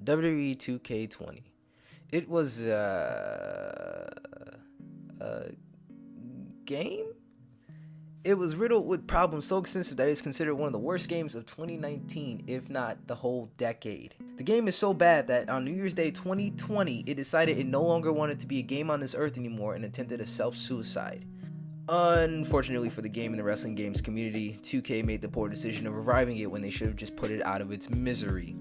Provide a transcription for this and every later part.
WWE 2K20. It was a game? It was riddled with problems so extensive that it's considered one of the worst games of 2019, if not the whole decade. The game is so bad that on New Year's Day 2020, it decided it no longer wanted to be a game on this earth anymore and attempted a self-suicide. Unfortunately for the game and the wrestling games community, 2K made the poor decision of reviving it when they should have just put it out of its misery.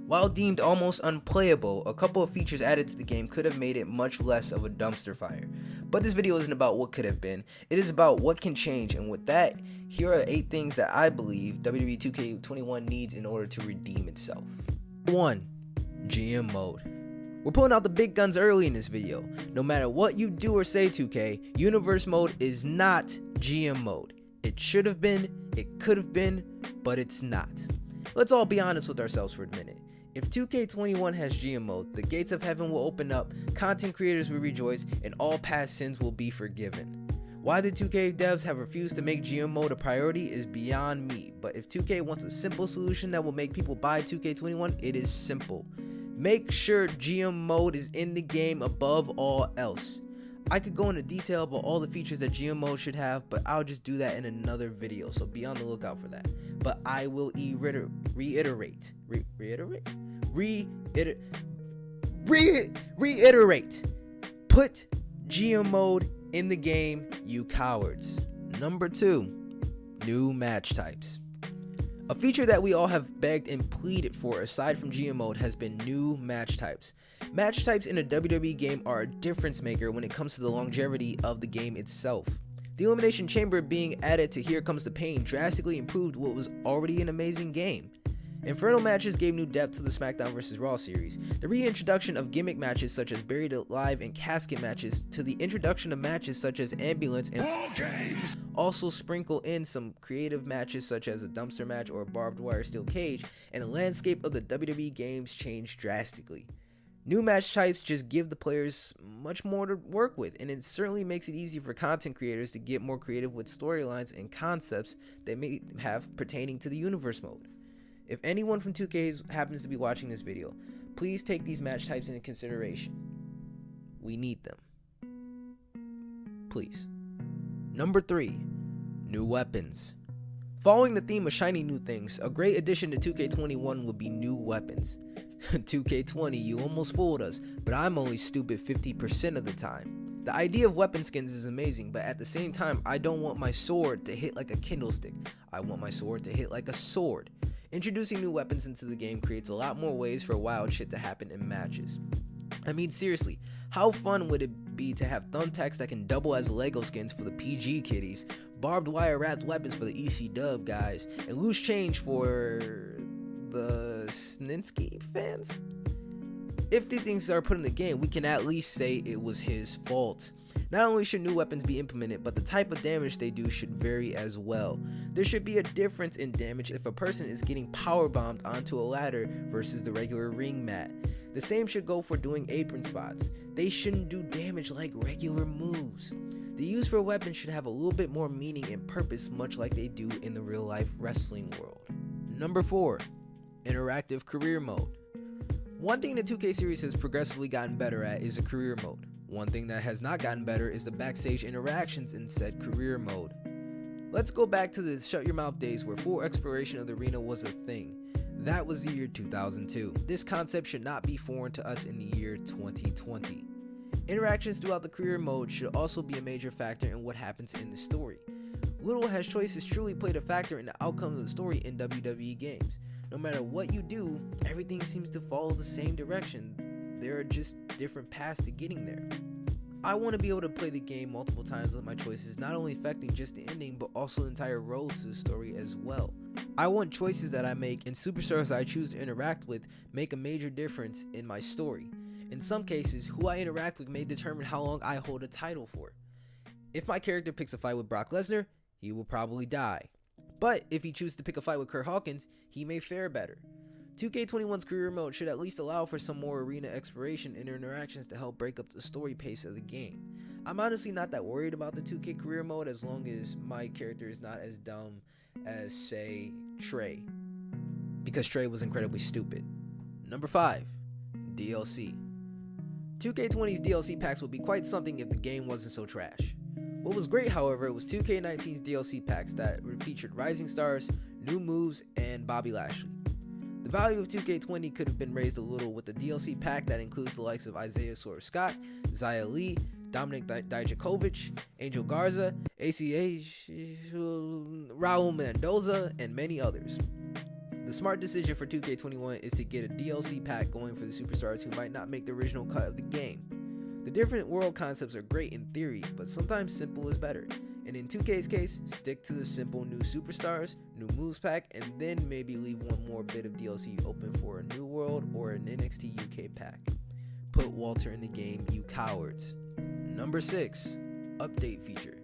While deemed almost unplayable, a couple of features added to the game could have made it much less of a dumpster fire. But this video isn't about what could have been, it is about what can change, and with that, here are 8 things that I believe WWE 2K21 needs in order to redeem itself. 1. GM mode. We're pulling out the big guns early in this video. No matter what you do or say 2K, Universe mode is not GM mode. It should have been, it could have been, but it's not. Let's all be honest with ourselves for a minute. If 2K21 has GM mode, the gates of heaven will open up, content creators will rejoice, and all past sins will be forgiven. Why the 2K devs have refused to make GM mode a priority is beyond me, but if 2K wants a simple solution that will make people buy 2K21, it is simple. Make sure GM mode is in the game above all else. I could go into detail about all the features that GM mode should have, but I'll just do that in another video, so be on the lookout for that. But I will reiterate. Put GM mode in the game, you cowards. Number 2, new match types. A feature that we all have begged and pleaded for aside from GM mode has been new match types. Match types in a WWE game are a difference maker when it comes to the longevity of the game itself. The Elimination Chamber being added to Here Comes the Pain drastically improved what was already an amazing game. Inferno matches gave new depth to the SmackDown vs. Raw series. The reintroduction of gimmick matches such as Buried Alive and Casket matches to the introduction of matches such as Ambulance and also sprinkle in some creative matches such as a dumpster match or a barbed wire steel cage, and the landscape of the WWE games changed drastically. New match types just give the players much more to work with, and it certainly makes it easy for content creators to get more creative with storylines and concepts they may have pertaining to the universe mode. If anyone from 2K happens to be watching this video, please take these match types into consideration. We need them. Please. Number 3, new weapons. Following the theme of shiny new things, a great addition to 2K21 would be new weapons. 2K20, you almost fooled us, but I'm only stupid 50% of the time. The idea of weapon skins is amazing, but at the same time, I don't want my sword to hit like a kindle stick. I want my sword to hit like a sword. Introducing new weapons into the game creates a lot more ways for wild shit to happen in matches. I mean, seriously, how fun would it be to have thumbtacks that can double as Lego skins for the PG kiddies, barbed wire wrapped weapons for the EC dub guys, and loose change for the Sninsky fans? If these things are put in the game, we can at least say it was his fault. Not only should new weapons be implemented, but the type of damage they do should vary as well. There should be a difference in damage if a person is getting powerbombed onto a ladder versus the regular ring mat. The same should go for doing apron spots. They shouldn't do damage like regular moves. The use for a weapon should have a little bit more meaning and purpose, much like they do in the real life wrestling world. Number 4, interactive career mode. One thing the 2K series has progressively gotten better at is the career mode. One thing that has not gotten better is the backstage interactions in said career mode. Let's go back to the shut your mouth days where full exploration of the arena was a thing. That was the year 2002. This concept should not be foreign to us in the year 2020. Interactions throughout the career mode should also be a major factor in what happens in the story. Little has choices truly played a factor in the outcome of the story in WWE games. No matter what you do, everything seems to follow the same direction. There are just different paths to getting there. I want to be able to play the game multiple times with my choices, not only affecting just the ending, but also the entire road to the story as well. I want choices that I make and superstars that I choose to interact with make a major difference in my story. In some cases, who I interact with may determine how long I hold a title for. If my character picks a fight with Brock Lesnar, he will probably die. But if he chooses to pick a fight with Kurt Hawkins, he may fare better. 2K21's career mode should at least allow for some more arena exploration and interactions to help break up the story pace of the game. I'm honestly not that worried about the 2K career mode as long as my character is not as dumb as, say, Trey. Because Trey was incredibly stupid. Number 5. DLC. 2K20's DLC packs would be quite something if the game wasn't so trash. What was great, however, was 2K19's DLC packs that featured Rising Stars, new moves, and Bobby Lashley. The value of 2K20 could have been raised a little with the DLC pack that includes the likes of Isaiah Swerve Scott, Xia Li, Dominic Dijakovic, Angel Garza, ACH, Raul Mendoza, and many others. The smart decision for 2K21 is to get a DLC pack going for the superstars who might not make the original cut of the game. The different world concepts are great in theory, but sometimes simple is better. And in 2K's case, stick to the simple new superstars, new moves pack, and then maybe leave one more bit of DLC open for a new world or an NXT UK pack. Put Walter in the game, you cowards. Number 6. Update feature.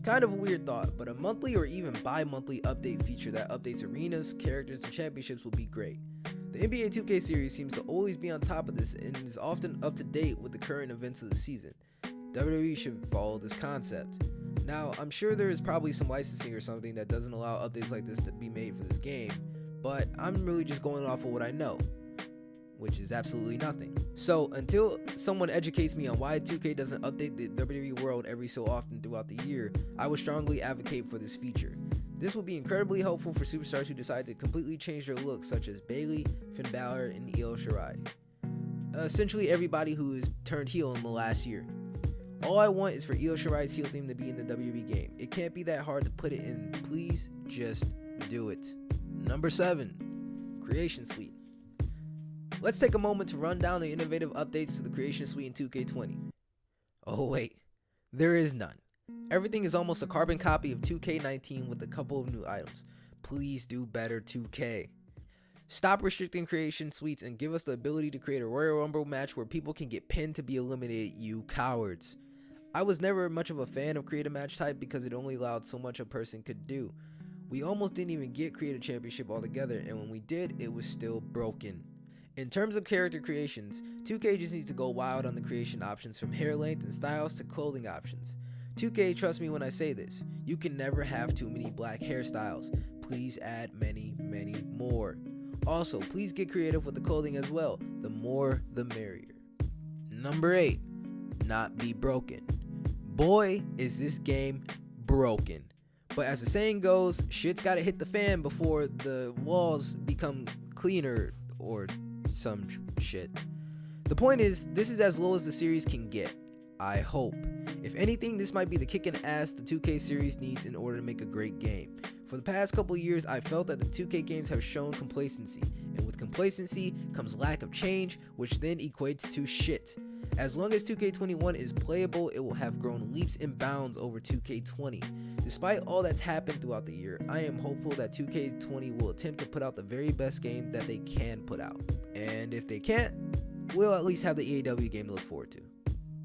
Kind of a weird thought, but a monthly or even bi-monthly update feature that updates arenas, characters, and championships would be great. The NBA 2K series seems to always be on top of this and is often up to date with the current events of the season. WWE should follow this concept. Now, I'm sure there is probably some licensing or something that doesn't allow updates like this to be made for this game, but I'm really just going off of what I know, which is absolutely nothing. So until someone educates me on why 2K doesn't update the WWE world every so often throughout the year, I would strongly advocate for this feature. This will be incredibly helpful for superstars who decide to completely change their looks, such as Bayley, Finn Balor, and Io Shirai. Essentially everybody who has turned heel in the last year. All I want is for Io Shirai's heel theme to be in the WWE game. It can't be that hard to put it in. Please just do it. Number 7. Creation Suite. Let's take a moment to run down the innovative updates to the Creation Suite in 2K20. Oh wait, there is none. Everything is almost a carbon copy of 2K19 with a couple of new items. Please do better, 2K. Stop restricting Creation Suites and give us the ability to create a Royal Rumble match where people can get pinned to be eliminated, you cowards. I was never much of a fan of Create a Match type because it only allowed so much a person could do. We almost didn't even get Create a Championship altogether, and when we did, it was still broken. In terms of character creations, 2K just needs to go wild on the creation options from hair length and styles to clothing options. 2K, trust me when I say this, you can never have too many black hairstyles. Please add many, many more. Also, please get creative with the clothing as well. The more, the merrier. Number 8, not be broken. Boy, is this game broken. But as the saying goes, shit's gotta hit the fan before the walls become cleaner or some shit. The point is, this is as low as the series can get. I hope. If anything, this might be the kicking ass the 2K series needs in order to make a great game. For the past couple years, I felt that the 2K games have shown complacency, and with complacency comes lack of change, which then equates to shit. As long as 2K21 is playable, it will have grown leaps and bounds over 2K20. Despite all that's happened throughout the year, I am hopeful that 2K20 will attempt to put out the very best game that they can put out. And if they can't, we'll at least have the EAW game to look forward to.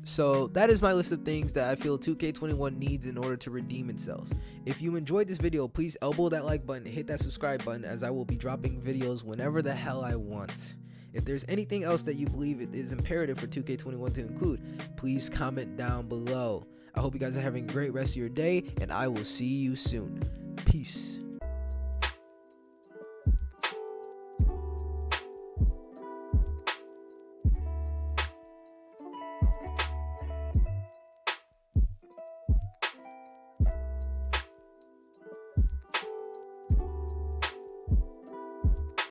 So that is my list of things that I feel 2K21 needs in order to redeem itself. If you enjoyed this video, please elbow that like button and hit that subscribe button, as I will be dropping videos whenever the hell I want. If there's anything else that you believe it is imperative for 2K21 to include, please comment down below. I hope you guys are having a great rest of your day, and I will see you soon. Peace.